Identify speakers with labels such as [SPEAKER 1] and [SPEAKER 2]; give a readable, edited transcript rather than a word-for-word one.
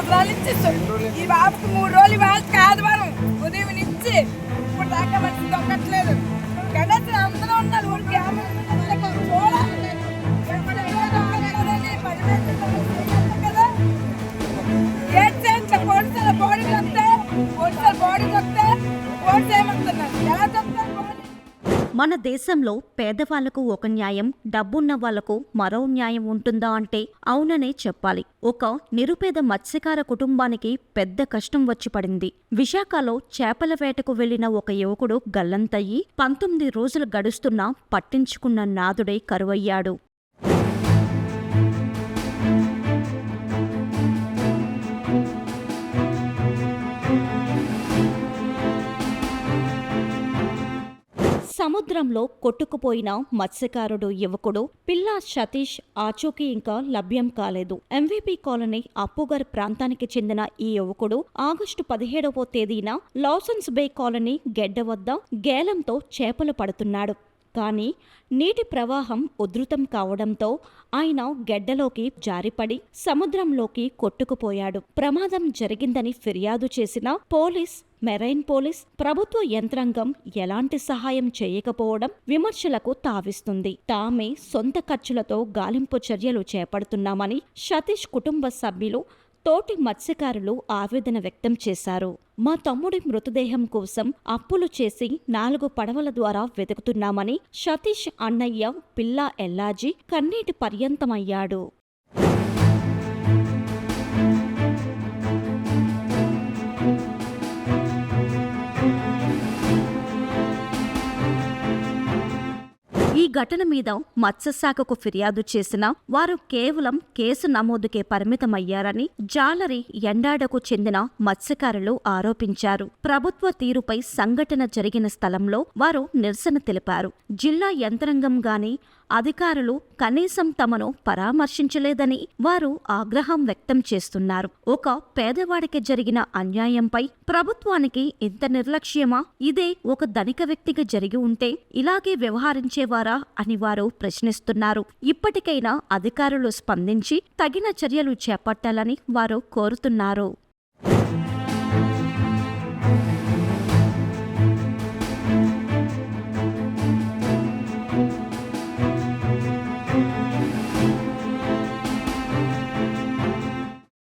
[SPEAKER 1] సంవత్సరాల నుంచి ఈ బాబుకి 3 రోజులు ఇవాళ ఆదివారం ఉదయం నుంచి ఇప్పుడు దాకా మనిషి దొక్కట్లేదు. గణేష్ అందరూ ఉన్నారు ఊరికి
[SPEAKER 2] మన దేశంలో పేదవాళ్లకు ఒక న్యాయం, డబ్బున్న వాళ్లకు మరో న్యాయం ఉంటుందా అంటే అవుననే చెప్పాలి. ఒక నిరుపేద మత్స్యకార కుటుంబానికి పెద్ద కష్టం వచ్చి పడింది. విశాఖలో చేపల వేటకు వెళ్లిన ఒక యువకుడు గల్లంతయ్యి 19 రోజులు గడుస్తున్నా పట్టించుకున్న నాదుడే కరువయ్యాడు. సముద్రంలో కొట్టుకుపోయిన మత్స్యకారుడు యువకుడు పిల్లా సతీష్ ఆచూకీ ఇంకా లభ్యం కాలేదు. ఎంవీపీ కాలనీ అప్పుగర్ ప్రాంతానికి చెందిన ఈ యువకుడు ఆగస్టు 17వ తేదీన లాసన్స్ బే కాలనీ గెడ్డ వద్ద గేలంతో చేపలు పడుతున్నాడు. కానీ నీటి ప్రవాహం ఉధృతం కావడంతో ఆయన గెడ్డలోకి జారిపడి సముద్రంలోకి కొట్టుకుపోయాడు. ప్రమాదం జరిగిందని ఫిర్యాదు చేసిన పోలీస్, మెరైన్ పోలీస్, ప్రభుత్వ యంత్రాంగం ఎలాంటి సహాయం చేయకపోవడం విమర్శలకు తావిస్తుంది. తామే సొంత ఖర్చులతో గాలింపు చర్యలు చేపడుతున్నామని సతీష్ కుటుంబ సభ్యులు, తోటి మత్స్యకారులు ఆవేదన వ్యక్తం చేశారు. మా తమ్ముడి మృతదేహం కోసం అప్పులు చేసి 4 పడవల ద్వారా వెతుకుతున్నామని సతీష్ అన్నయ్య పిల్లా ఎల్లాజీ కన్నీటి పర్యంతమయ్యాడు. ఈ ఘటన మీద మత్స్యశాఖకు ఫిర్యాదు చేసినా వారు కేవలం కేసు నమోదుకే పరిమితమయ్యారని జాలరి ఎండాడకు చెందిన మత్స్యకారులు ఆరోపించారు. ప్రభుత్వ తీరుపై సంఘటన జరిగిన స్థలంలో వారు నిరసన తెలిపారు. జిల్లా యంత్రాంగం గాని అధికారులు కనీసం తమను పరామర్శించలేదని వారు ఆగ్రహం వ్యక్తం చేస్తున్నారు. ఒక పేదవాడికి జరిగిన అన్యాయంపై ప్రభుత్వానికి ఇంత నిర్లక్ష్యమా? ఇదే ఒక ధనిక వ్యక్తికి జరిగి ఉంటే ఇలాగే వ్యవహరించేవారా అని వారు ప్రశ్నిస్తున్నారు. ఇప్పటికైనా అధికారులు స్పందించి తగిన చర్యలు చేపట్టాలని వారు కోరుతున్నారు.